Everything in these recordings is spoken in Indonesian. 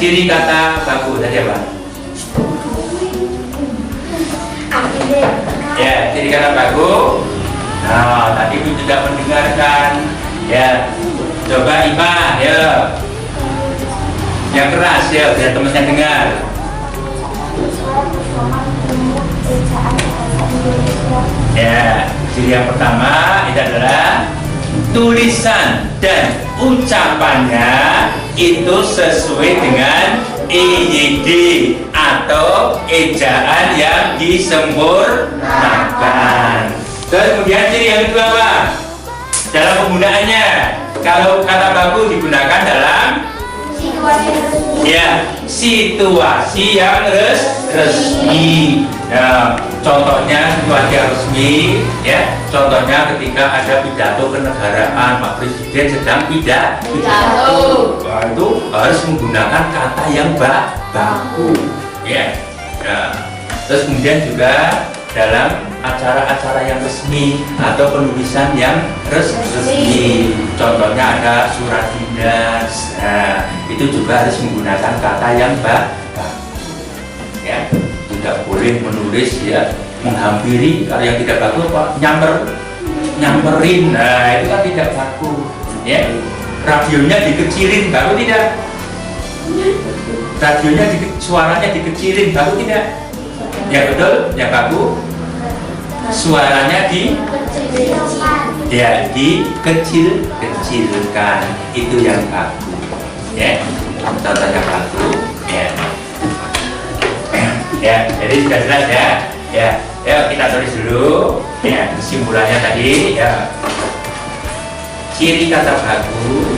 ciri kata baku tadi apa? Ya, ciri kata baku. Nah, tadi pun tidak mendengarkan. Ya, coba Ima, ya. Yang keras ya, biar temannya dengar. Ya, ciri yang pertama itu adalah tulisan dan ucapannya itu sesuai dengan EYD atau ejaan yang disempurnakan. Terus kemudian ciri yang kedua apa? Dalam penggunaannya, kalau kata baku digunakan dalam situasi yang resmi. Ya, contohnya situasi yang resmi, ya. Contohnya ketika ada pidato kenegaraan, Pak Presiden sedang pidato. Wah, itu harus menggunakan kata yang baku, ya. Terus kemudian juga dalam acara-acara yang resmi atau penulisan yang resmi. Contohnya ada surat dinas. Nah, itu juga harus menggunakan kata yang baku. Ya, tidak boleh menulis ya menghampiri. Kalau yang tidak baku apa? Nyamperin. Nah, itu kan tidak baku. Ya, radionya dikecilin, baku tidak? Radionya suaranya dikecilin, baku tidak? Ya betul, ya baku. Suaranya dikecilkan, itu yang baku. Ya, contohnya baku. Ya, jadi sudah jelas ya. Ya, kita tulis dulu. Ya, kesimpulannya tadi ya. Ciri kata baku.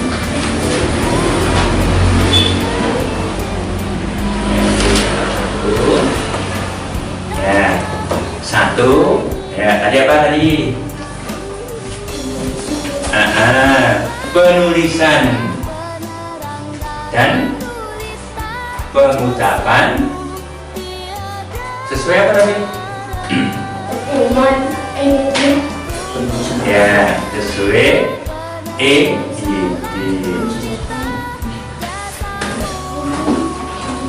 Ya, satu. Ya, tadi apa tadi? Penulisan dan pengucapan sesuai apa tadi? Ya, sesuai EYD.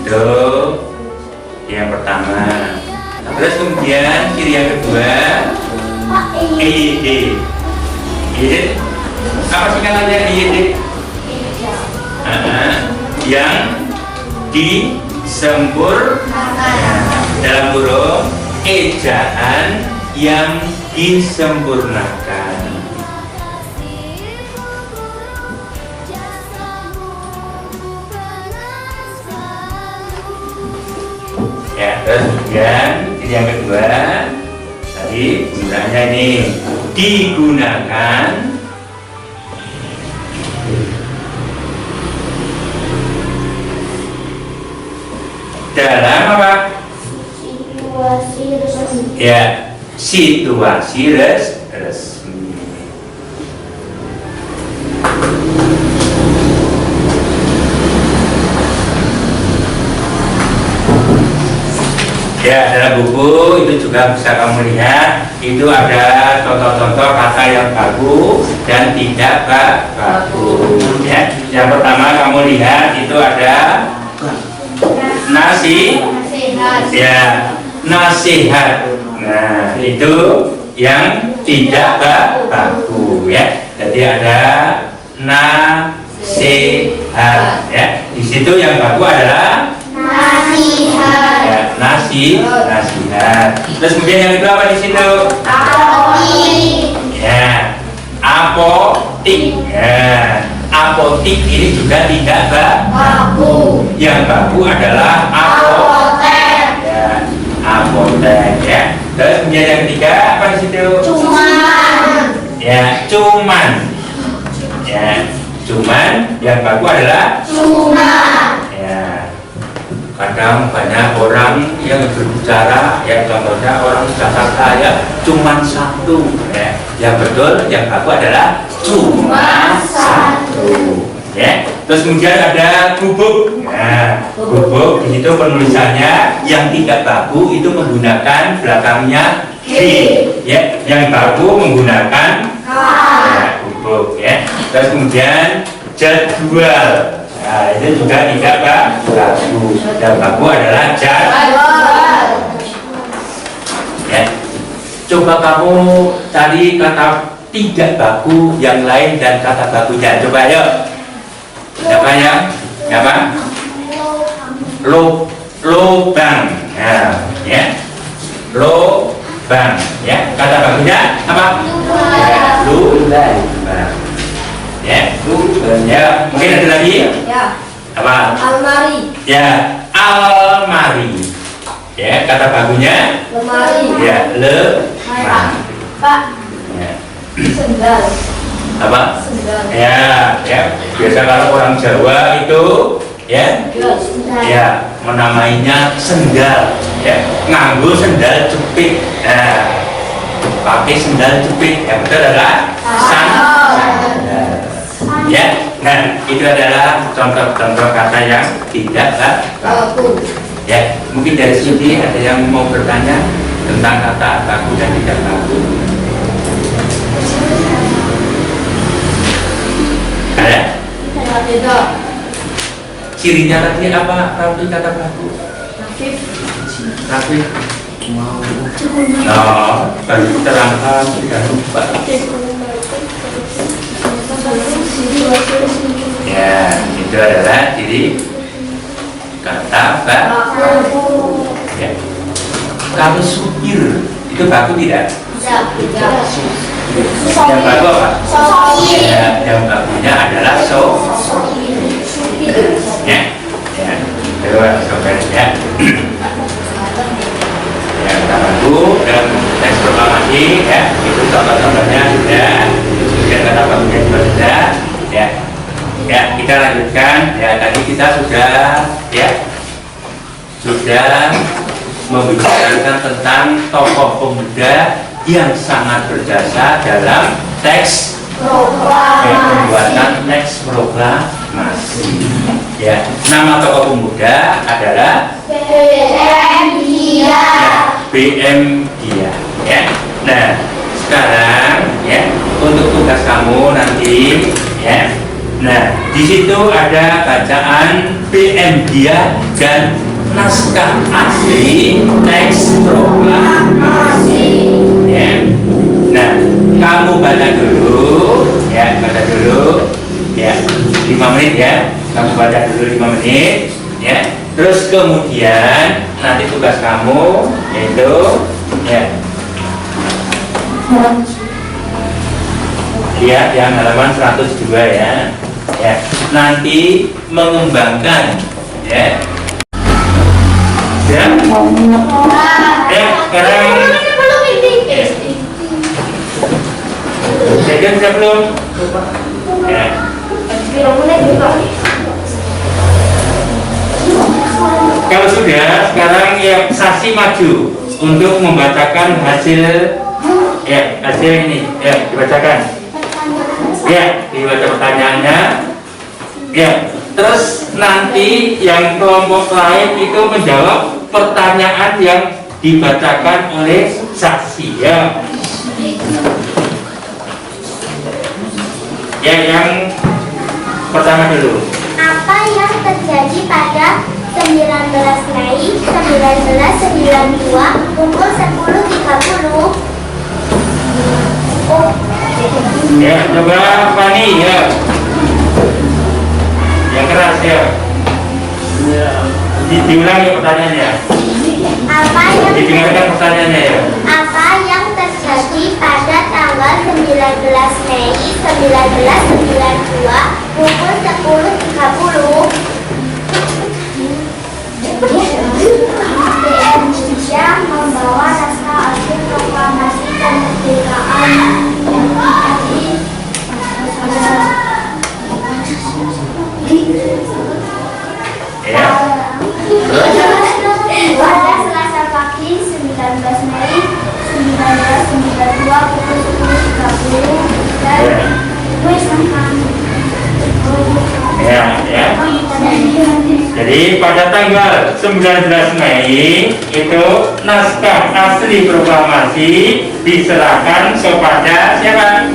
Itu yang pertama. Terus kemudian ciri yang kedua EYD. EYD apa singkatannya EYD? Yang disempurnakan, dalam kurung ejaan yang disempurnakan. Ya, terus kemudian yang kedua tadi penggunaannya ini digunakan dalam apa? Situasi resmi. Ya, situasi resmi. Ya, dalam buku itu juga bisa kamu lihat, itu ada contoh-contoh kata yang baku dan tidak baku. Ya, yang pertama kamu lihat itu ada nasihat. Ya, nasihat. Nah, itu yang tidak baku ya. Jadi ada nasihat ya. Di situ yang baku adalah nasihat. Ya, nasihat. Terus kemudian yang kedua apa di situ? Apotik. Ya, apotik. Ya, apotik ini juga tidak baku. Yang baku adalah apotek. Ya, apotek ya. Terus kemudian yang ketiga apa di situ? Cuman. Ya, cuman. Ya, cuman yang baku adalah cuman. Ya. Kadang banyak orang yang berbicara, ya contohnya orang Jakarta ya cuman satu ya. Yang betul yang baku adalah cuma satu ya. Terus kemudian ada gubuk. Nah, gubuk di situ penulisannya yang tidak baku itu menggunakan belakangnya G ya. Yang baku menggunakan K ya, gubuk ya. Terus kemudian jadwal. Nah, itu juga tidak baku. Dan baku adalah jadwal. Ya. Coba kamu cari kata tidak baku yang lain dan kata bakunya. Coba ayo. Apa ya? Apa? Lubang. Nah, ya. Lubang. Ya. Kata bakunya apa? Ya, lubang. Ya. Ya. Mungkin ada lagi? Ya. Apa? Almari. Ya. Almari. Ya. Kata bakunya? Lemari. Ya. Lemari. Pak. Ya. Sendal. Apa? Sendal. Ya, ya. Biasa kalau orang Jawa itu, ya, ya, menamainya sendal, ya, nganggo sendal jepit. Nah, pakai sendal jepit, yang betul adalah sandal. Ya, nah, itu adalah contoh-contoh kata yang tidak baku. Ya, mungkin dari sini ada yang mau bertanya tentang kata baku dan tidak baku. Ada? Beda. Cirinya tadi apa? Rapi kata baku. Rapi. Mau. No, baru terangkan tidak lupa. Ya, itu adalah ciri kata baku. Ya. Kalau supir itu baku tidak? Yang baku apa? Ya, yang bakunya adalah ya, ya, itu sopir ya. Ya, kata baku dan teks proklamasi ya, itu contoh-contohnya sudah, kemudian kata bakunya juga sudah, ya. Ya, kita lanjutkan. Ya, tadi kita sudah membicarakan tentang tokoh pemuda yang sangat berjasa dalam teks pembuatan teks proklamasi. Ya, nama tokoh pemuda adalah BM Dia. BM Dia. Ya. Nah, sekarang ya untuk tugas kamu nanti ya. Nah, di situ ada bacaan BM Dia dan naskah asli teks proklamasi. Ya. Nah, kamu baca dulu, ya, baca dulu, ya, 5 menit ya, kamu baca dulu 5 menit, ya. Terus kemudian nanti tugas kamu yaitu, ya, lihat yang halaman 102 ya, ya. Nanti mengembangkan, ya. Ya, sekarang jajan siap belum? Ya. Kalau sudah, sekarang ya saksi maju untuk membacakan hasil ini ya, dibacakan. Ya, dibaca pertanyaannya. Ya, terus nanti yang kelompok lain itu menjawab pertanyaan yang dibacakan oleh saksi ya. Ya, yang pertama dulu. Apa yang terjadi pada 19 Mei 1992 pukul 10.30? Ya, coba Fani ya. Yang keras ya. Diulangi pertanyaannya. Didengarkan pertanyaannya ya. Apa yang terjadi pada tanggal 19 Mei 1992 pukul 10.30? Indonesia membawa naskah asli proklamasi kemerdekaan Ya. pada Selasa pagi 19 Mei 1992 pukul 10.30 dan Ya, ya. Jadi pada tanggal 19 Mei itu naskah asli proklamasi diserahkan kepada siapa?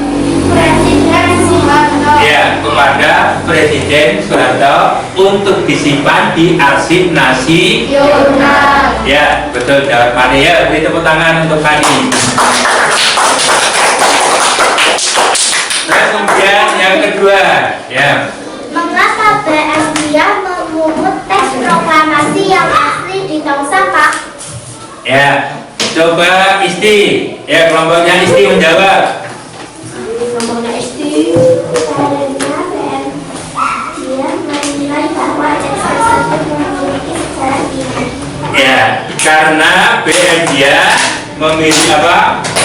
Presiden Soeharto. Ya, kepada Presiden Soeharto untuk disimpan di arsip nasional. Ya, betul jawabannya. Ya, beri tepuk tangan untuk Fani. Terus kemudian yang kedua, ya. Mengapa BMDIA memungut teks proklamasi yang asli di tong sampah? Ya, coba Isti, ya kelompoknya Isti menjawab. Nomornya SD. Karena BMDIA menilai bahwa teks tersebut memiliki sejarah tinggi. Ya, karena BMDIA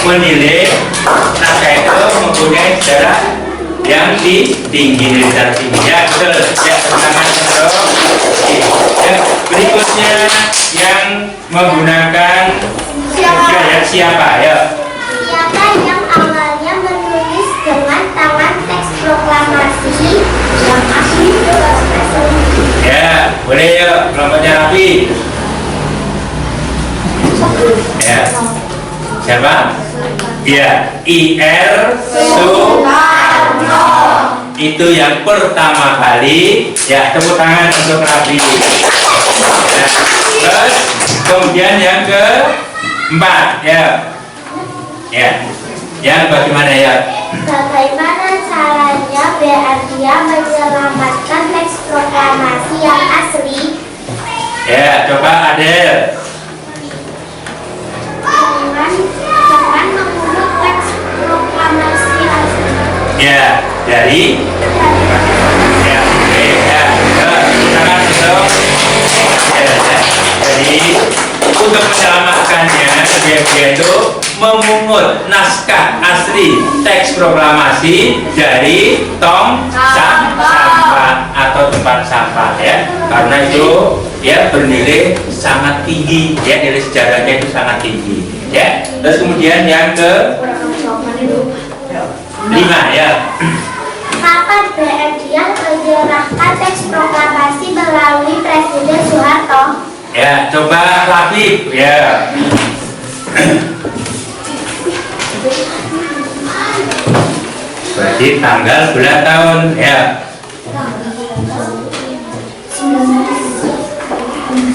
menilai naskah itu mempunyai sejarah yang tinggi, sejarah tinggi. Ya, betul. Ya, tangan untuk. Ya, berikutnya yang menggunakan siapa? Ya. Siapa yang awalnya menulis dengan tangan teks proklamasi yang asli Ya, boleh ya kelompoknya Rafi. Ya, siapa? Ya, IR Soekarno. Itu yang pertama kali. Ya, tepuk tangan untuk Rafi. Ya. Terus kemudian yang keempat, ya. Ya, yang bagaimana ya? Bagaimana caranya BMDIA menyelamatkan teks proklamasi yang asli Ya, coba Adel. dengan mengunduh teks proklamasi asli? Ya, dari ya, oke, ya, tangan untuk ya. Jadi untuk menyelamatkannya dia itu memungut naskah asli teks proklamasi dari tong sampah atau tempat sampah ya, karena itu ya bernilai sangat tinggi ya, nilai sejarahnya itu sangat tinggi ya. Terus kemudian yang ke 5 ya. Kapan BMDIA menyerahkan teks proklamasi melalui Presiden Soeharto? Ya, coba Latif ya. Berarti tanggal bulan tahun ya.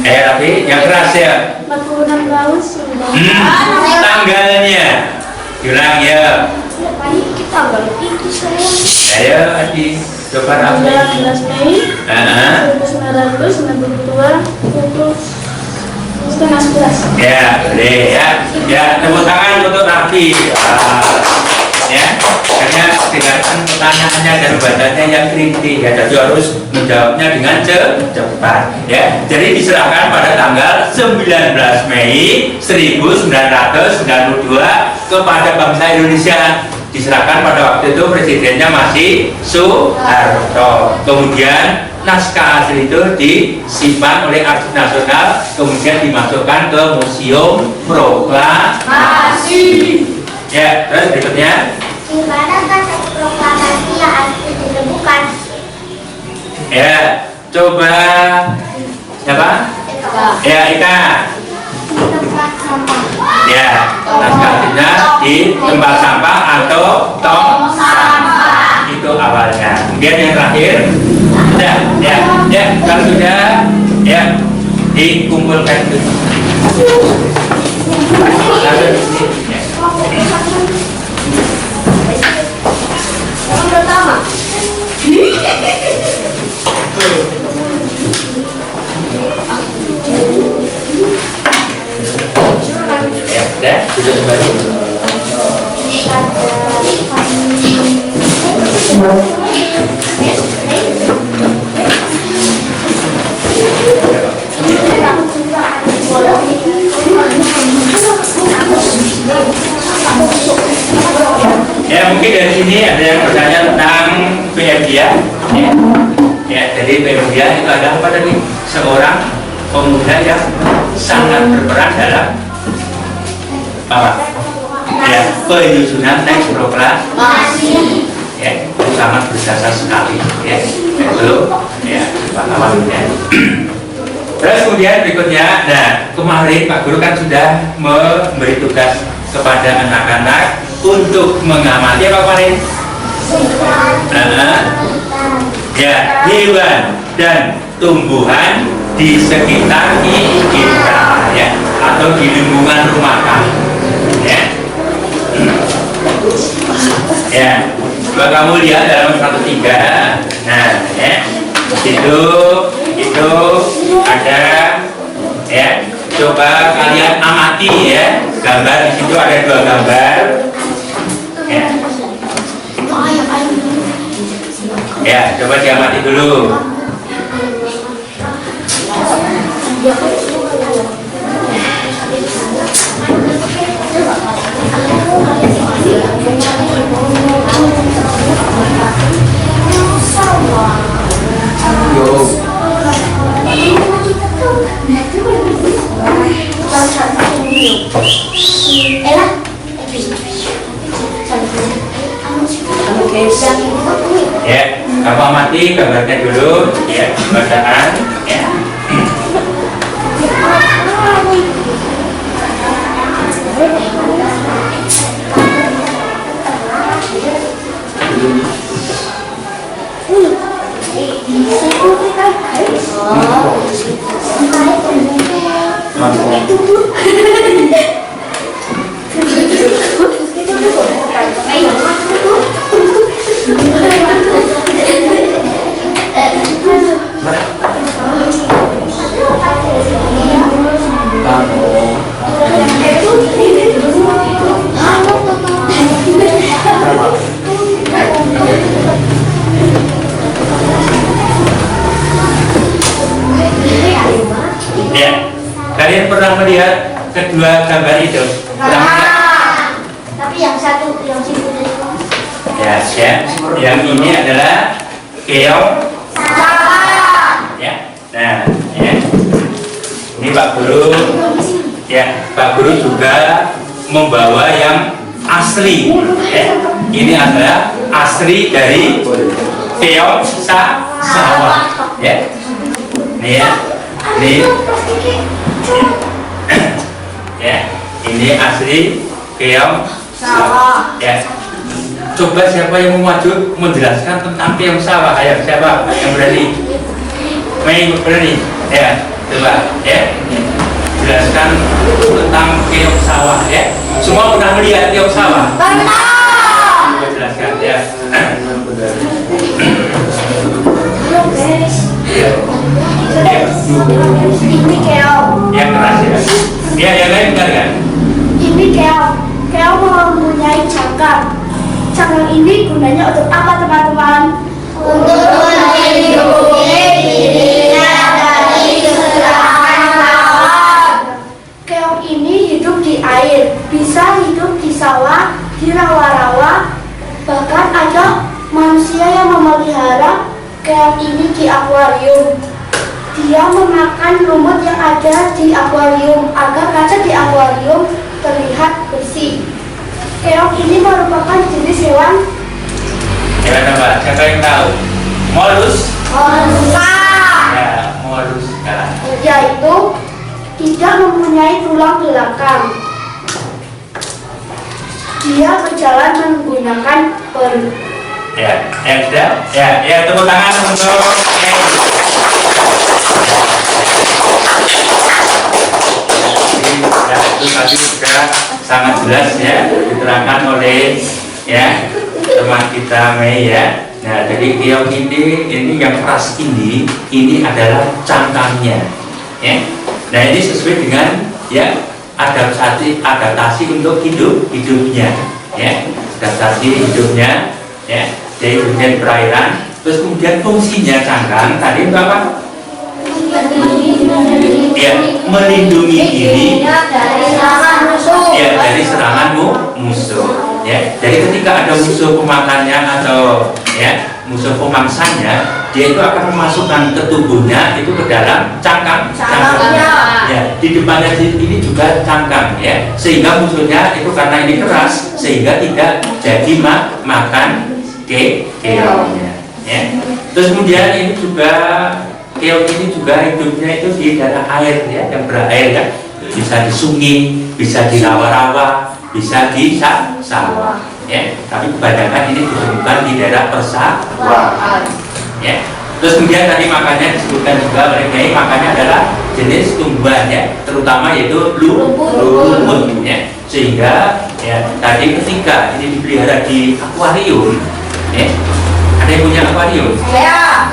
Latif yang keras ya. 46 tahun sudah. Tanggalnya. Bilang ya. Kita balik itu saya. Ayo Adi, coba Latif. 19 Mei 1992 pukul setengah 11. Ya, boleh ya. Ya, tepuk tangan untuk Rafi. Ya, karena dengarkan pertanyaannya dan bacanya yang kritis ya, jadi harus menjawabnya dengan cepat ya. Jadi diserahkan pada tanggal 19 Mei 1992 kepada bangsa Indonesia. Diserahkan pada waktu itu presidennya masih Soeharto. Kemudian naskah asli itu disimpan oleh Arsip Nasional, kemudian dimasukkan ke Museum Proklamasi. Ya, terus berikutnya. Di mana teks proklamasi yang asli ditemukan? Ya, coba siapa? Ya, Ika. Tempat sampah. Ya, naskah aslinya di tempat sampah atau tong sampah. Itu awalnya. Kemudian yang terakhir. Ya, kalau sudah ya dikumpulkan itu. Lalu di sini. Ya. Yang pertama. Ya, sudah duduk kembali. Ya, mungkin dari sini ada yang bertanya tentang BMDIA. Ya, jadi BMDIA itu adalah apa tadi? Seorang pemuda yang sangat berperan dalam apa? Ya, penyusunan teks proklamasi. Ya, sangat berjasa sekali. Ya, itu ya pahlawan ya. Terus kemudian berikutnya, nah kemarin Pak Guru kan sudah memberi tugas kepada anak-anak untuk mengamati apa kemarin? ya hewan dan tumbuhan di sekitar kita ya, atau di lingkungan rumah kami ya. Ya, coba kamu lihat dalam 1-3. Nah, ya, itu ada ya. Coba kalian amati ya, gambar di situ ada 2 gambar. Ya. Ya, coba diamati dulu. Ya, kamu amati gambarnya dulu ya, bacaan ya. Ya, kalian pernah melihat kedua gambar itu? Pernah melihat? Tapi yang satu, yang situ itu. Ya, ya. Yang ini adalah keong Sawah. ya. Nah, ya. Ini Pak Guru. Ya, Pak Guru juga membawa yang asli. Ya. Ini adalah asli dari keong sawah. Ya. Nih ya. Ini ya, ini asli keong sawah. Ya. Coba siapa yang mau maju menjelaskan tentang keong sawah? Ayo, siapa yang berani? Mei berani? Ya, coba ya. Jelaskan tentang keong sawah ya. Semua pernah melihat keong sawah? Pernah. Coba jelaskan ya. Ini keong. Yang keras ya. Ya, yang lain benar kan? Ini keong. Keong mempunyai cangkang. Cangkang ini gunanya untuk apa teman-teman? Untuk melindungi dirinya dari serangan lawan. Keong ini hidup di air, bisa hidup di sawah, di rawa-rawa, bahkan ada manusia yang memelihara keong ini di akuarium. Dia memakan lumut yang ada di akuarium agar kaca di akuarium terlihat bersih. Keong ini merupakan jenis hewan Hewan apa? Siapa yang tahu? Molus. Moluska. Ya, moluska. yaitu tidak mempunyai tulang belakang. Dia berjalan menggunakan perut. Ya, sudah. Ya, tepuk tangan untuk itu tadi sudah sangat jelas ya diterangkan oleh ya teman kita Mei ya. Nah, jadi keong ini yang keras ini adalah cangkangnya ya. Nah, ini sesuai dengan ya adaptasi untuk hidupnya ya, adaptasi hidupnya ya, jadi hidupnya di perairan. Terus kemudian fungsinya cangkang tadi itu apa? Ya, melindungi diri Dari serangan musuh. ya dari serangan musuh ya. Jadi ketika ada musuh pemakannya atau ya musuh pemangsanya, dia itu akan memasukkan ke tubuhnya itu ke dalam cangkangnya ya. Di depannya ini juga cangkang ya, sehingga musuhnya itu karena ini keras sehingga tidak jadi makan keongnya ya. Terus kemudian ini juga keong ini juga hidupnya itu di daerah air ya, yang berair ya, bisa di sungai, bisa di rawa-rawa, bisa di sawah ya. Tapi kebanyakan ini ditemukan di daerah persawahan ya. Terus kemudian tadi makannya disebutkan juga oleh Kiai, makannya adalah jenis tumbuhan ya, terutama yaitu lumut ya. Sehingga ya tadi ketika ini dipelihara di akuarium ya, ada yang punya akuarium? Ya.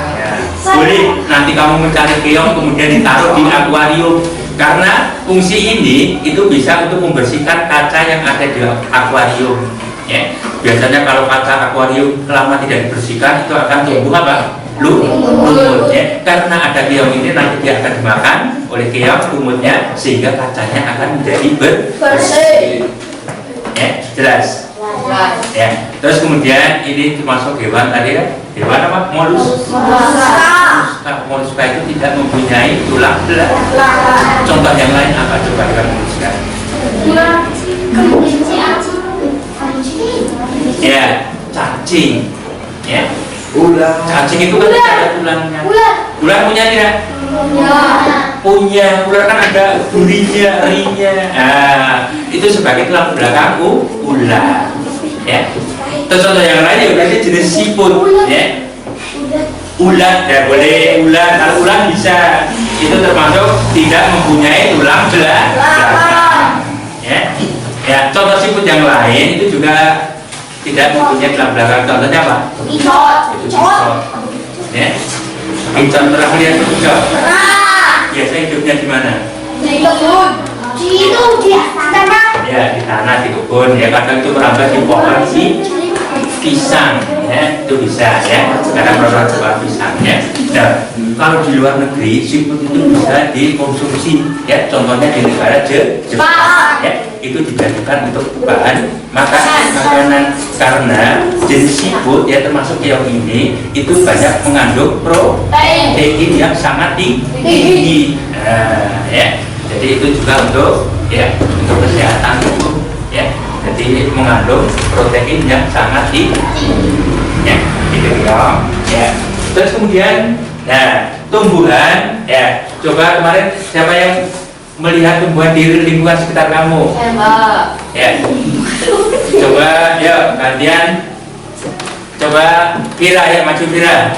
Boleh nanti kamu mencari keong kemudian ditaruh di akuarium, karena fungsi ini itu bisa untuk membersihkan kaca yang ada di akuarium ya. Biasanya kalau kaca akuarium lama tidak dibersihkan itu akan tumbuh apa? Lumut ya. Karena ada keong ini nanti dia akan dimakan oleh keong lumutnya, sehingga kacanya akan menjadi bersih ya. Jelas ya. Terus kemudian ini termasuk hewan tadi ya, hewan apa? Moluska itu tidak mempunyai tulang belakang. Contoh yang lain apa coba dengan moluska? Ya, cacing ya. Cacing itu kan tidak ada tulangnya. Ular punya tidak? Punya. Ular kan ada durinya, rinya. Nah, itu sebagai tulang belakang ular ya. Terus contoh yang lain ya berarti jenis siput ya. Ulat ya boleh, ulat, kalau ulat bisa, itu termasuk tidak mempunyai tulang belakang ya. Ya, contoh siput yang lain itu juga tidak mempunyai tulang belakang. Contohnya apa? Kicot ya. Kicot pernah lihat kicot? Biasa hidupnya di mana? Di tanah. Ya, di tanah, di kebun ya. Kadang itu merambah di pohon pisang ya, itu bisa ya, karena merambah di pohon pisang ya. Nah, kalau di luar negeri siput itu bisa dikonsumsi ya. Contohnya di negara Jepang ya, itu dijadikan untuk bahan makanan, karena jenis siput ya termasuk keong ini itu banyak mengandung protein yang sangat tinggi. Nah, ya, jadi itu juga untuk ya, untuk kesehatan tubuh ya. Jadi mengandung protein yang sangat tinggi ya, gitu ya. Terus kemudian nah, tumbuhan ya, coba kemarin siapa yang melihat tumbuhan di lingkungan sekitar kamu? Ya. Coba ya kalian coba Vira ya, maju Vira.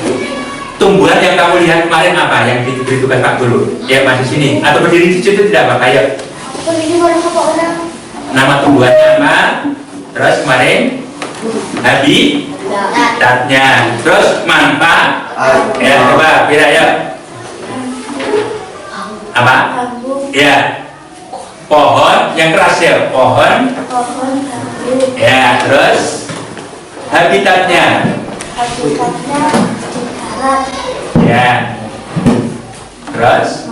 Tumbuhan yang kamu lihat kemarin apa yang diberi tugas Pak Guru? Ya maju sini atau berdiri di situ tidak apa-apa ya. Nama tumbuhannya apa? Terus kemarin habitatnya. Terus manfaat. Ya coba Vira ya. Apa? Ya. Pohon yang keras ya, pohon. Ya, terus habitatnya. Ya. Terus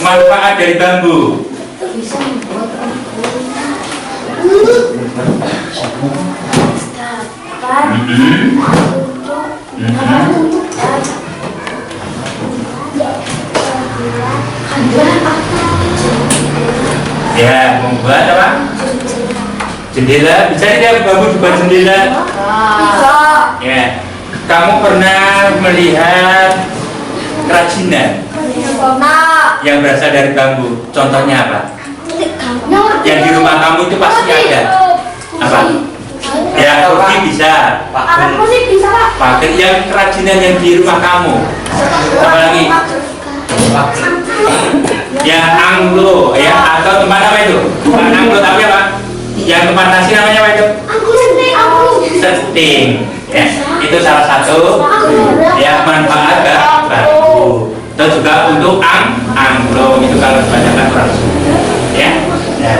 manfaat dari bambu. Ya, membuat apa? Jendela. Bisa tidak bambu dibuat jendela? Bisa. Ya. Kamu pernah melihat kerajinan yang berasal dari bambu? Contohnya apa? Yang di rumah kamu itu pasti ada. Apa? Ya, kursi bisa. Pakai yang kerajinan yang di rumah kamu. Apalagi? Yang anglo ya, atau tempat apa itu? Bukan anglo tapi apa? Yang tempat nasi namanya apa itu? Setting ya, itu salah satu ya manfaat bambu. Itu juga untuk anglo itu kalau kebanyakan orang ya. Nah,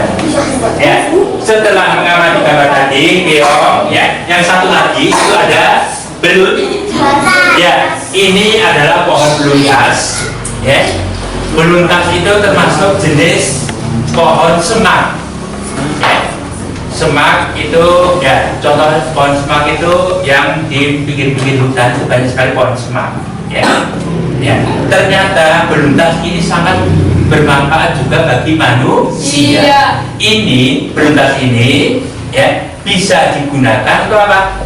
ya setelah mengamati gambar tadi keong ya, yang satu lagi itu ada belut ya. Ini adalah pohon beluntas ya. Beluntas itu termasuk jenis pohon semak ya. Semak itu ya, contoh pohon semak itu yang di pinggir-pinggir hutan itu banyak sekali pohon semak ya. Ya, ternyata beluntas ini sangat bermanfaat juga bagi manusia. Ini beluntas ini ya bisa digunakan untuk apa?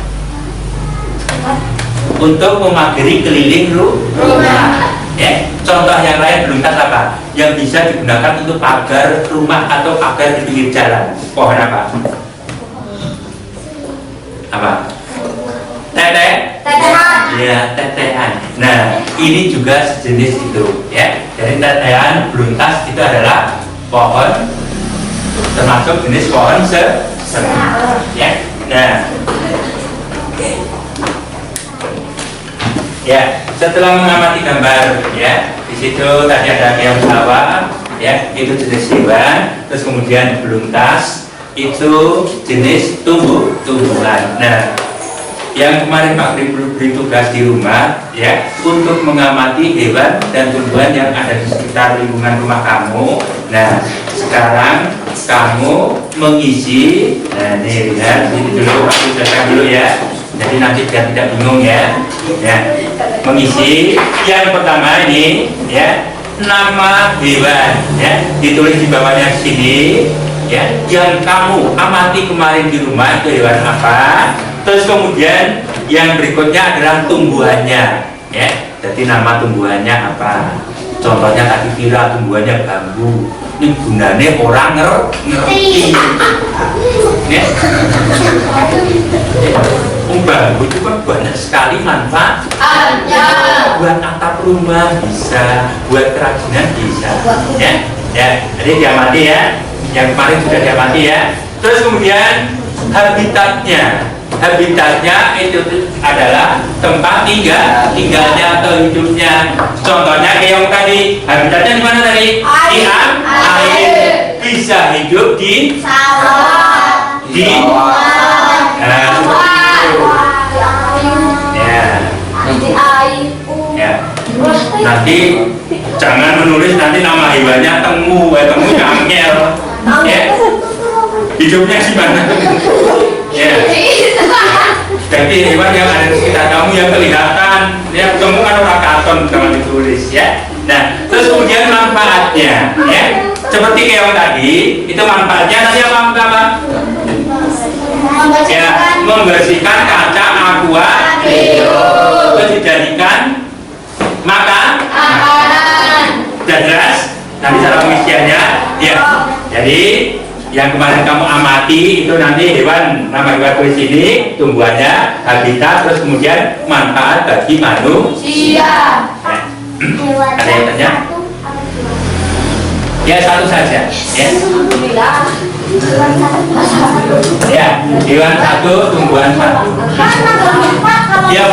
Untuk memagari keliling rumah. Ya, contoh yang lain beluntas apa? Yang bisa digunakan untuk pagar rumah atau pagar di pinggir jalan. Pohon apa? Apa? Tetean. Ya, tetean. Nah, ini juga sejenis itu, ya. Jadi tetean beluntas itu adalah pohon, termasuk jenis pohon seri, ya. Nah, ya, setelah mengamati gambar, ya, di situ tadi ada keong sawah, ya, itu jenis hewan. Terus kemudian beluntas itu jenis tumbuhan. Nah, yang kemarin Pak beri tugas di rumah, ya, untuk mengamati hewan dan tumbuhan yang ada di sekitar lingkungan rumah kamu. Nah, sekarang kamu mengisi. Nah, ini lihat, ini dulu Pak tugaskan dulu ya. Jadi nanti biar tidak bingung ya. Ya, mengisi. Yang pertama ini, ya, nama hewan, ya, ditulis di bawahnya sini. Ya, yang kamu amati kemarin di rumah itu hewan apa? Terus kemudian yang berikutnya adalah tumbuhannya, ya. Jadi nama tumbuhannya apa? Contohnya tadi kira tumbuhannya bambu. Ini gunanya orang ngerti. Ya. Bambu itu kan banyak sekali manfaatnya. Buat atap rumah bisa, buat kerajinan bisa. Ya. Ya, jadi diamati ya. Yang kemarin sudah diamati ya. Terus kemudian habitatnya itu adalah tempat tinggalnya atau hidupnya. Contohnya keong tadi, habitatnya di mana tadi? Di air. Bisa hidup di Sawah. di ya. Nanti jangan menulis nanti nama hewannya temu nyangel. Ya. Hidupnya di mana? Ya. Jadi hewan yang ada di sekitar kamu yang kelihatan, ya, ketemu kan orang karton jangan ditulis, ya. Nah, terus kemudian manfaatnya, ya, seperti keong tadi, itu manfaatnya nanti apa? Ya, membersihkan kaca akuarium, terus dijadikan makanan. Sudah jelas? Nanti cara pengisiannya, ya. Jadi yang kemarin kamu amati itu nanti hewan, nama hewan tulis ini, tumbuhannya, habitat, terus kemudian manfaat bagi manusia. Ada yang tanya? Ya, satu saja. Ya. Ya, hewan satu, tumbuhan satu. Ya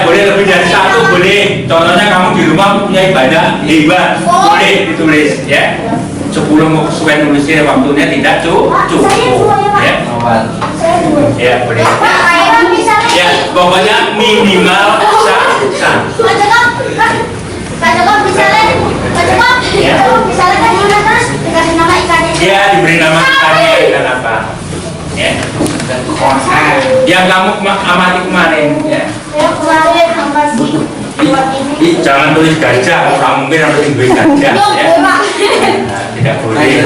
boleh lebih dari satu boleh. Contohnya kamu di rumah punya banyak hewan, boleh ditulis, ya. 10 sesuai nulisnya waktunya tidak cukup, ya. Ya boleh. Ya pokoknya minimal satu. Ya diberi nama ikannya, ikan apa? Ya. Yang kamu amati kemarin, ya. Jangan tulis gajah, orang mungkin harus diberi gajah, ya. Nah, tidak boleh.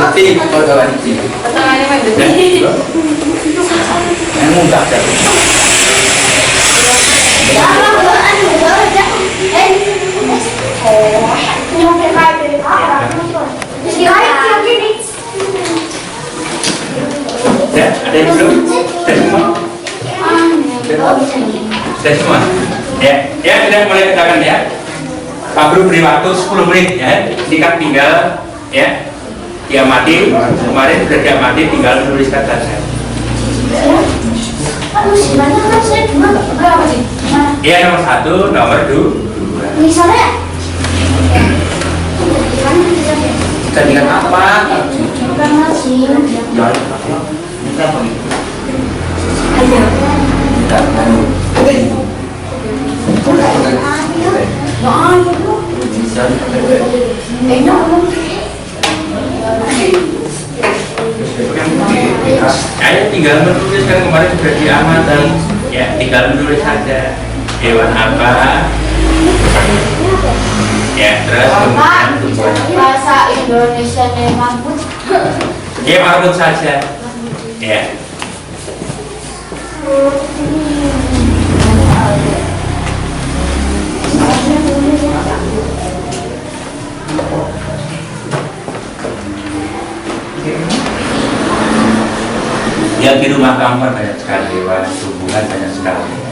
Ya, ada yang belum? Sudah semua? Ya, ya sudah mulai katakan ya. Pak Guru beri waktu 10 menit ya. Jika tinggal ya diamati, kemarin sudah diamati, tinggal menuliskan saja. Ya nomor 1, nomor 2. Misalnya Jadikan apa? bukan masih Ayo tinggal menuliskan, kemarin sudah diamati ya, tinggal menulis saja hewan apa ya, terus kemudian tumbuhan bahasa Indonesia mambut. ya, marbut saja ya. Yang di rumah kamu kan banyak sekali hewan, tumbuhan banyak sekali.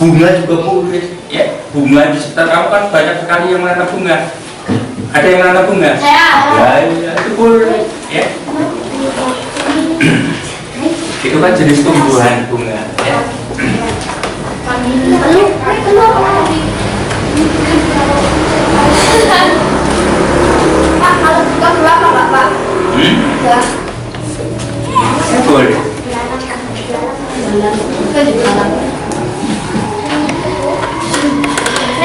Bunga juga boleh. Ya, bunga di sekitar kamu kan banyak sekali yang menanam bunga. Ada yang menanam bunga? Saya. Ya, itu boleh. Ya. Itu kan jenis tumbuhan bunga. Ya. Pak, kalau buka berapa Pak? Ya. Boleh.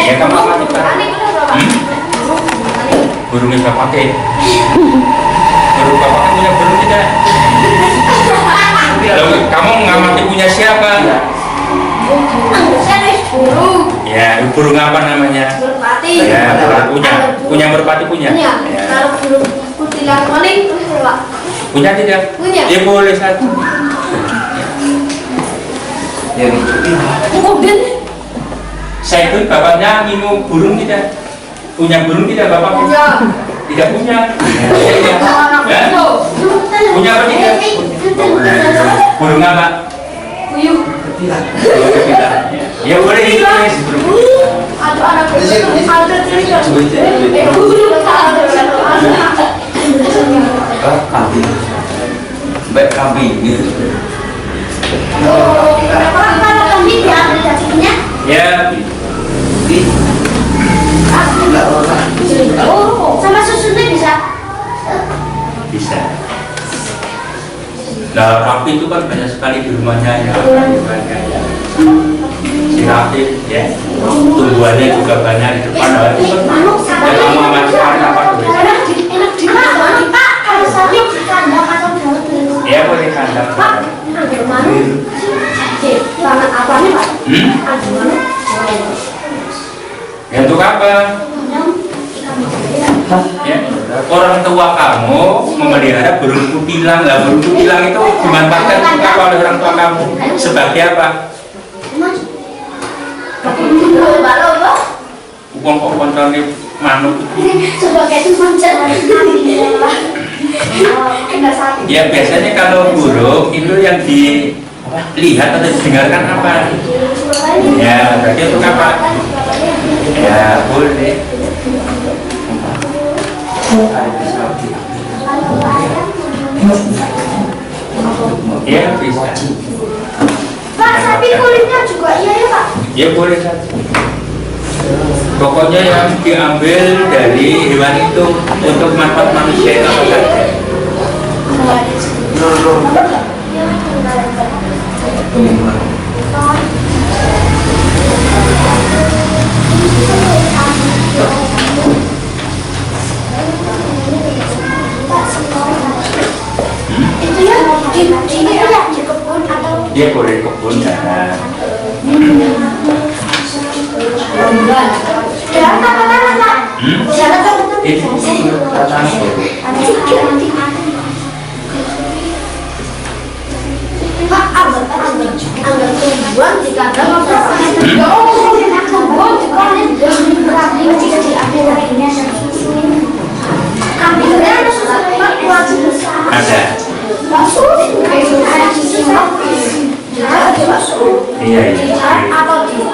Ya, kamu mati Pak. Burungnya nggak pakai. Burung bapak kan punya burung tidak? Loh, kamu mengamati punya siapa? Burung. Ya, burung apa namanya? Merpati. Ya, punya merpati punya. Punya. Ya. Kalau burung kutilang maling, Pak. Punya tidak? Punya. Ya boleh satu. Ya, Kemudian saya itu bapaknya minum burung tidak? Punya burung tidak bapak? punya. Tidak punya. Ya. Punya apa tidak? Burung apa? Puyuh. Burung kepila. Ya boleh itu ya burung. Ada anak kecil, ada cerita. Kambing, baik kambing gitu. Kalau kambing diambil dagingnya, Ya, sama susunya bisa. bisa. Nah, rapi itu kan banyak sekali di rumahnya ya. Si rapi ya, tumbuhannya juga banyak di depan. Nah, itu kan yang kamu amati sekarang apa tuh? Enak di mana, Pak? Kalau sapi di kandang atau dalam rumah? Ya boleh kandang. Pak, ada mana? Tangan apa nih, Pak? Ada mana? Ya untuk apa? Ya, orang tua kamu memelihara burung kutilang. Lah, burung kutilang itu dimanfaatkan apa oleh orang tua kamu sebagai apa? Uang kok koncone manuk. Sebagai teman Ya biasanya kalau burung itu yang dilihat atau didengarkan apa? Ya berarti untuk apa? Ya boleh. Ya bisa. Pak, sapi kulitnya juga iya ya, Pak? Ya boleh saja. Pokoknya yang diambil dari hewan itu untuk manfaat manusia itu apa saja. Itu ya di kebun atau Dia boleh kebun dan jalan apa-apa, Pak? Jalan apa-apa. itu Pak, ambil tumbuhan di kandang apa? Tumbuhan di kandang kecil-kecil ambil laginya. Ambilnya ada susunya, Pak, wajib besar. ada. Iya iya.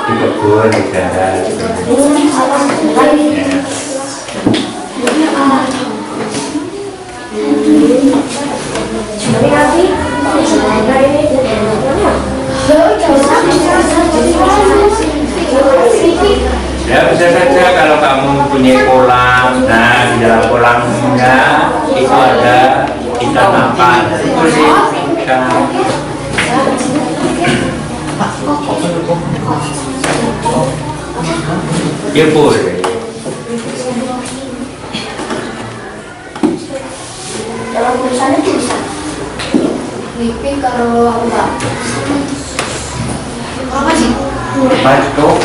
Di kebun di darat. Ya. Ya bisa saja kalau kamu punya kolam. Nah di dalam kolamnya itu ada ikan apa? Ikan. Ya boleh. Dalam tulisannya itu bisa. Mimpi kalau enggak. Apa sih? Masuk.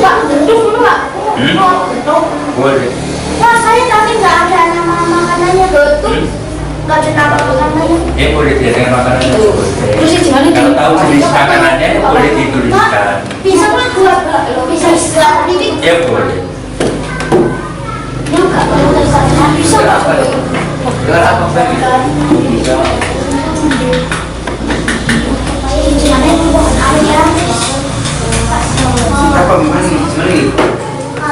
Pak, bentuk dulu, Pak. Bentuk. Boleh. Pak, saya tadi nggak ada nama makanannya. Bentuk. Nggak ada nama makanannya. Ya boleh dia dengan makanan. Kalau tahu jenis makanannya boleh dituliskan. Bisa Pak, bisa ini. Ya boleh. Ini nggak perlu tulisannya. Bisa Pak. Dengan apa lagi? Bisa. Apa menit?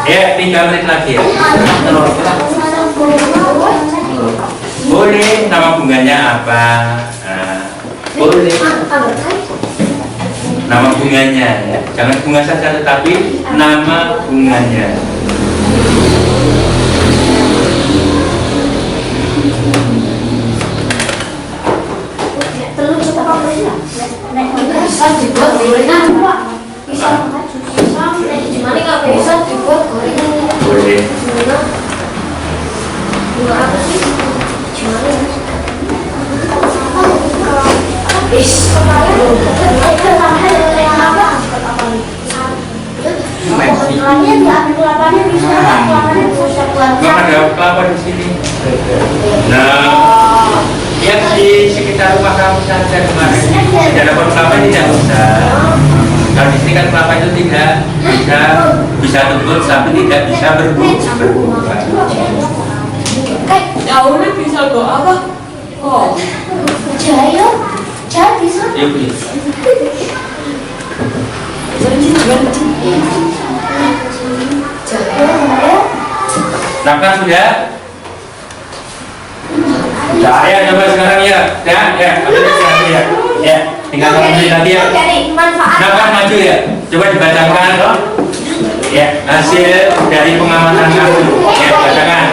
Ya, 3 menit lagi ya. Boleh, nama bunganya apa? Nah, boleh. Nama bunganya ya. Jangan bunga saja tetapi nama bunganya. Bisa dibuat gorengan, Pak. Bisa gimana kalau bisa dibuat gorengan? Boleh. Bunga apa sih? Gimana? Memang ada kelapa di sini. Nah, yang di sekitar rumah kamu saja kemarin. Tidak ada pohon kelapa tidak usah. Kalau di sini kan kelapa itu tidak bisa tumbuh tapi tidak bisa berbuah. Daunnya bisa kok apa? Oh, Jaya bisa. Yuk, yuk. Nafkah sudah? Ya, coba sekarang ya. Ya, sekarang ya. Ya, tinggal 1 menit lagi ya. Nafkah maju ya. Coba dibacakan. Ya, hasil dari pengamatan kamu. Ya, bacakan.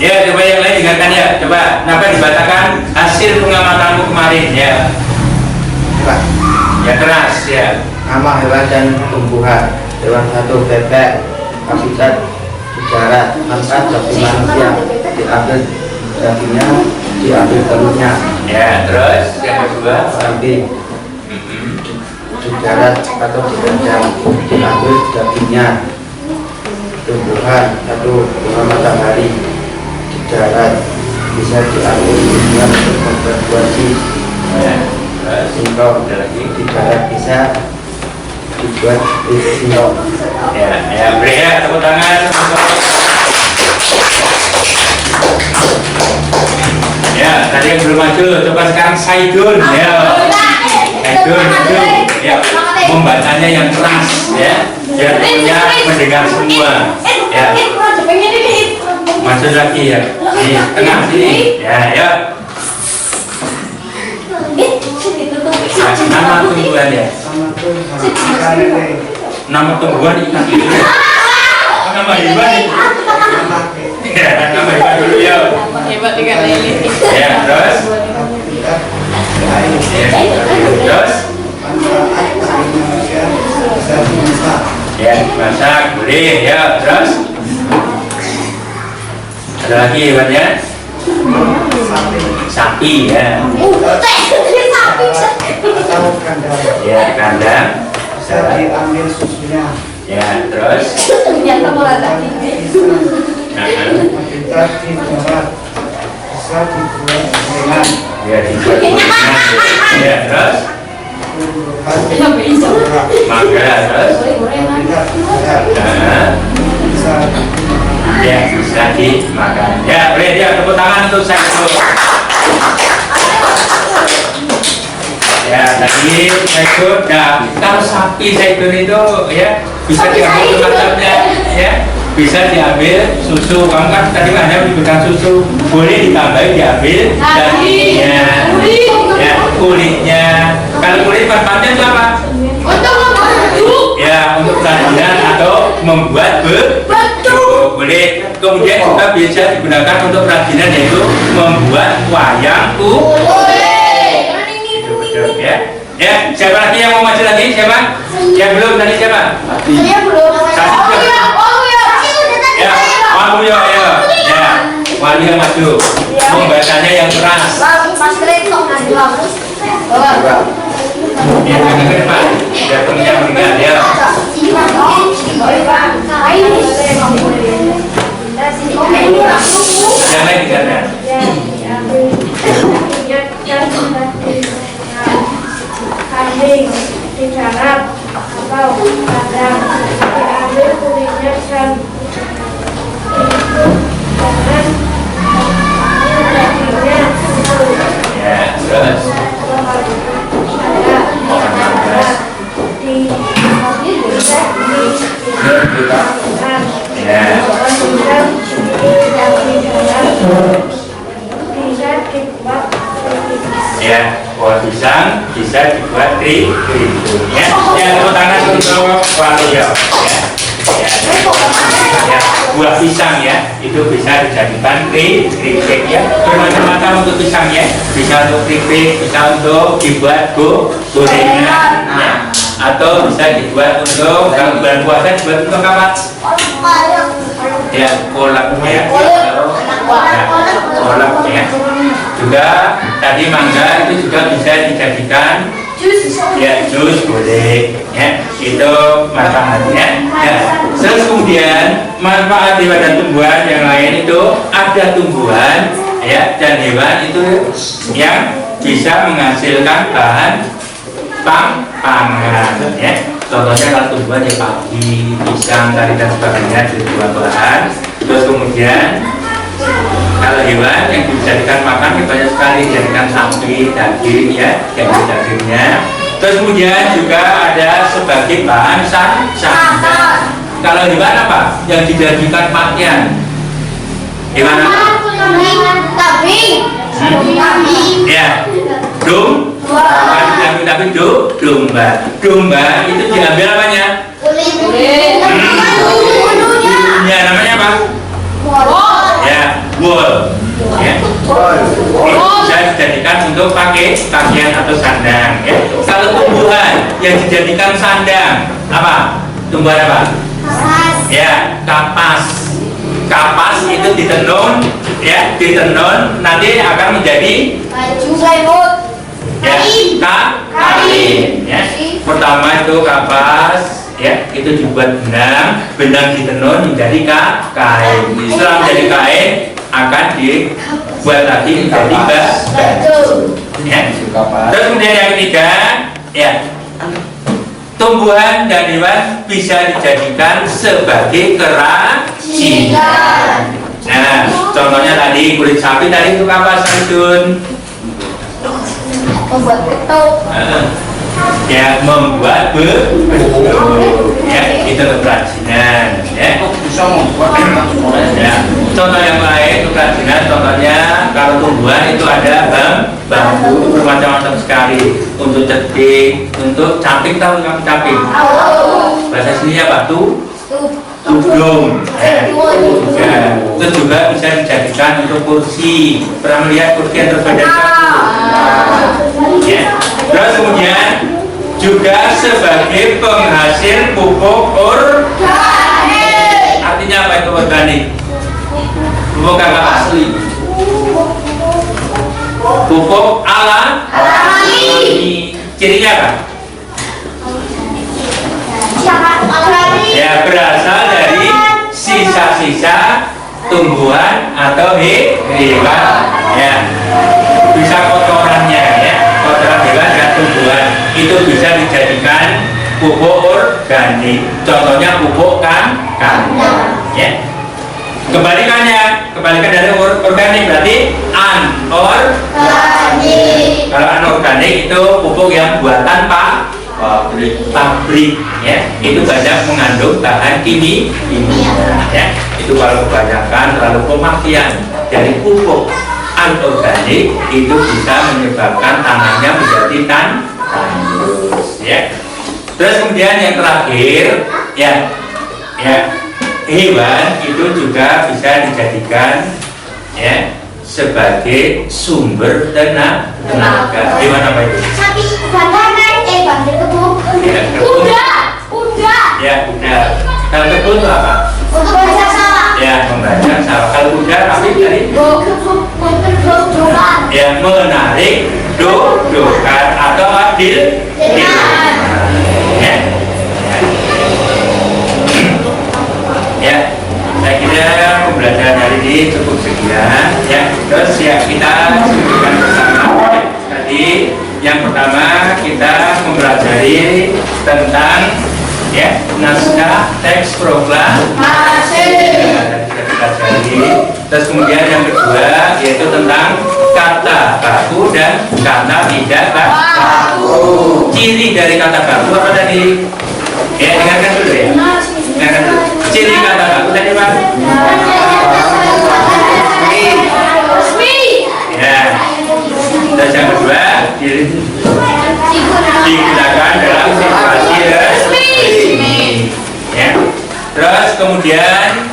Ya, coba yang lain dengarkan ya. Coba, nafkah dibacakan hasil pengamatanmu kemarin ya. Pak, Ya keras ya. nama hewan dan tumbuhan. Hewan 1 bebek, habitat darat, angkat daging manusia, diambil dagingnya, diambil telurnya. Ya, terus yang kedua. Kambing di darat atau di kandang, diambil dagingnya. Tumbuhan 1 bunga matahari, di darat, bisa diambil bunga untuk membuat buah jus. Ya, terus Singkong ada lagi. di darat bisa dibuat singkong. Ya, beri ya tepuk tangan. Ya, tadi yang belum maju, coba sekarang Saidun ya. Saidun, ya, membacanya yang keras ya, biar temennya mendengar semua. Ya, maju lagi ya, di tengah sini. Ya, ya. Nama tumbuhan ya. Nama tumbuhan ikan lele. Nama hewan itu. Ya, nama hewan dulu ya. hebat ikan lele. Ya, terus. Terus. Ya, masak boleh ya. Terus. Ada lagi hewannya? Sapi ya. Atau kandang Ya, kandang. bisa diambil susunya. Ya, terus. Habitat di darat bisa dibuat gorengan. Ya, dibuat gorengan. Ya, terus. Tumbuhan Mangga, terus. habitat darat Nah, bisa ya, bisa dimakan. Ya, boleh ya, tepuk tangan untuk saya dulu. Ya, tadi Zaitun, nah kalau sapi Zaitun itu ya bisa diambil macamnya ya, bisa diambil susu. Kamu kan tadi hanya diberikan susu, boleh ditambahin diambil dagingnya, ya kulitnya. Kalau kulit manfaatnya itu apa? Ya, untuk kerajinan atau membuat baju boleh. Kemudian juga bisa digunakan untuk kerajinan yaitu membuat wayang ya. Ya, siapa lagi yang mau maju lagi? Siapa? Yang belum tadi siapa? Saya belum. Ya, Walu ya, ya. Ya, Walu yang maju. Membacanya yang keras. Ya, ke depan. Biar temennya mendengar ya. Yang lain di sana. kambing dicarat atau kandang, diambil kulitnya dan dagingnya Ya, terus. Ya, buah pisang bisa dibuat keripik. Ya, tepuk tangan untuk Waluyo. Ya, buah pisang ya, itu bisa dijadikan keripik ya. Bermacam-macam untuk pisang ya, bisa untuk keripik, bisa untuk dibuat gorengan, ya. Atau bisa dibuat untuk kalau bulan puasa dibuat untuk apa? Ya, kolak ya. Kolak ya. Juga tadi mangga itu juga bisa dijadikan ya jus boleh ya, itu manfaatnya ya. Terus kemudian manfaat hewan dan tumbuhan yang lain itu ada tumbuhan ya dan hewan itu yang bisa menghasilkan bahan pangan ya. Contohnya kalau tumbuhan ya padi, pisang, tari dan sebagainya jadi buah-buahan. Terus kemudian kalau hewan yang dijadikan makan banyak sekali, dijadikan sapi, daging ya, yang dagingnya. Terus kemudian juga ada sebagai bahan santan. Kalau hewan apa yang dijadikan pakaian? Hewan apa? Kambing. Ya, domba. Domba itu diambil apanya? Bulunya namanya apa? Ya, wool. Ya. Itu bisa dijadikan untuk pakaian atau sandang. Ya. Kalau tumbuhan yang dijadikan sandang apa? Tumbuhan apa? Ya, kapas. Kapas itu ditenun, ya, ditenun nanti akan menjadi ya, kain. Ya. Pertama itu kapas. Ya, itu dibuat benang ditenun menjadi kain. Setelah menjadi kain akan dibuat lagi menjadi baju. Ya. Terus kemudian yang ketiga, ya, tumbuhan dan hewan bisa dijadikan sebagai kerajinan. Nah, contohnya tadi kulit sapi tadi itu apa, Sanjun? Membuat ketuk. Ya, membuat ya, itu kerajinan ya. Ya, contoh yang lain untuk kerajinan, contohnya kalau tumbuhan itu ada bambu bermacam-macam sekali untuk cetik, untuk caping. Tahu nggak caping? Bahasa sininya apa? Tudung. Terus juga bisa dijadikan untuk kursi. Pernah melihat kursi yang terbaik? Ya. Terus kemudian juga sebagai penghasil pupuk organik. Artinya apa itu organik? Pupuk agak asli. Pupuk alami. Cirinya apa? Ya, berasal dari sisa-sisa tumbuhan atau hewan. Ya, bisa kotorannya ya, kotoran hewan dan tumbuhan itu bisa dijadikan pupuk organik. Contohnya pupuk kandang. Ya. Kebalikan dari organik berarti anorganik. Kalau anorganik itu pupuk yang buatan pabrik ya, itu banyak mengandung bahan kimia ya. Itu kalau kebanyakan terlalu pemakaian dari pupuk anorganik itu bisa menyebabkan tanahnya menjadi tandus ya. Terus kemudian yang terakhir ya hewan itu juga bisa dijadikan ya sebagai sumber tenaga. Hewan apa itu? Sapi, bandar kebun. Kuda. Ya, kuda. Kalau kebun itu apa? Membajak sawah. Ya, membajak sawah. Kalau kuda tapi tadi ya menarik dokan atau adil. Ya, saya kira pembelajaran hari ini cukup sekian ya. Terus ya kita sebutkan bersama tadi yang pertama kita membelajar pelajari tentang ya naskah teks proklamasi. Ya, kita pelajari. Terus kemudian yang kedua yaitu tentang kata baku dan kata tidak baku. Ciri dari kata baku apa tadi? Ya, dengarkan dulu ya. Dengarkan dulu. Ciri kata baku tadi apa? Resmi. Ya. Terus yang kedua digunakan dalam situasi resmi. Ya. Terus kemudian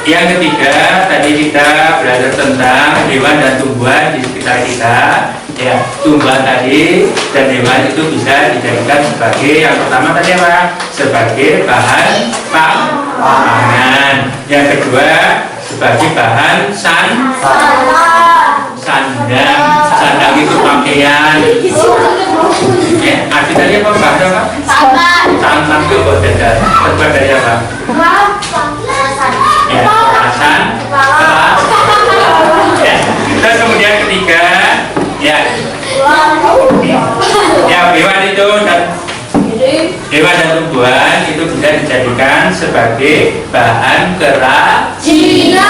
yang ketiga tadi kita belajar tentang hewan dan tumbuhan di sekitar kita. Ya, tumbuhan tadi dan hewan itu bisa dijadikan sebagai yang pertama tadi apa? Sebagai bahan pangan. Yang kedua sebagai bahan sandang itu pakaian. Ya, arti tadi apa bahasa apa? Sandang itu terbuat dari apa? Ya, alasan ya. Terus kemudian ketiga ya hewan dan tumbuhan itu bisa dijadikan sebagai bahan kerajinan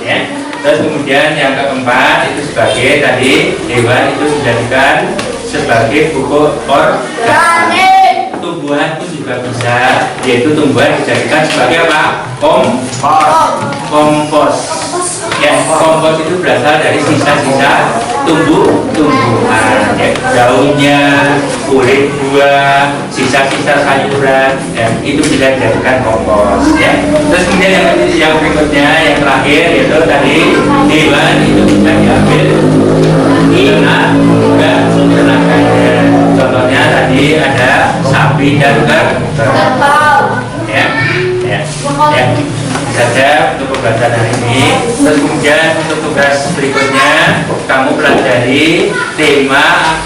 ya. Terus kemudian yang keempat itu sebagai tadi hewan itu dijadikan sebagai pupuk organik. Tumbuhan pun juga bisa, yaitu tumbuhan dijadikan sebagai apa? Kompos. Ya, kompos itu berasal dari sisa-sisa tumbuhan, ya, daunnya, kulit buah, sisa-sisa sayuran, ya, itu bisa dijadikan kompos. Ya. Terus kemudian yang berikutnya, yang terakhir yaitu tadi hewan itu bisa diambil tenaganya. Contohnya tadi ada sapi dan kerbau. Ya, ya, ya. Saja untuk pembelajaran hari ini. Terus kemudian untuk tugas berikutnya kamu pelajari temanya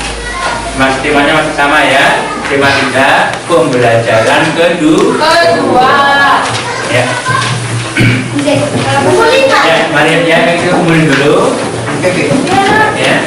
masih sama ya. Tema kita pembelajaran kedua. Ya. Ya, mari ya kita kumpulin dulu. Ya.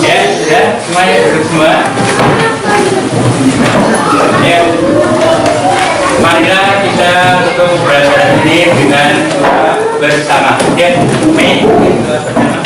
Ya, sudah semuanya duduk semua. Ya, marilah kita untuk belajar ini dengan bersama. Ya, Mei, bersama.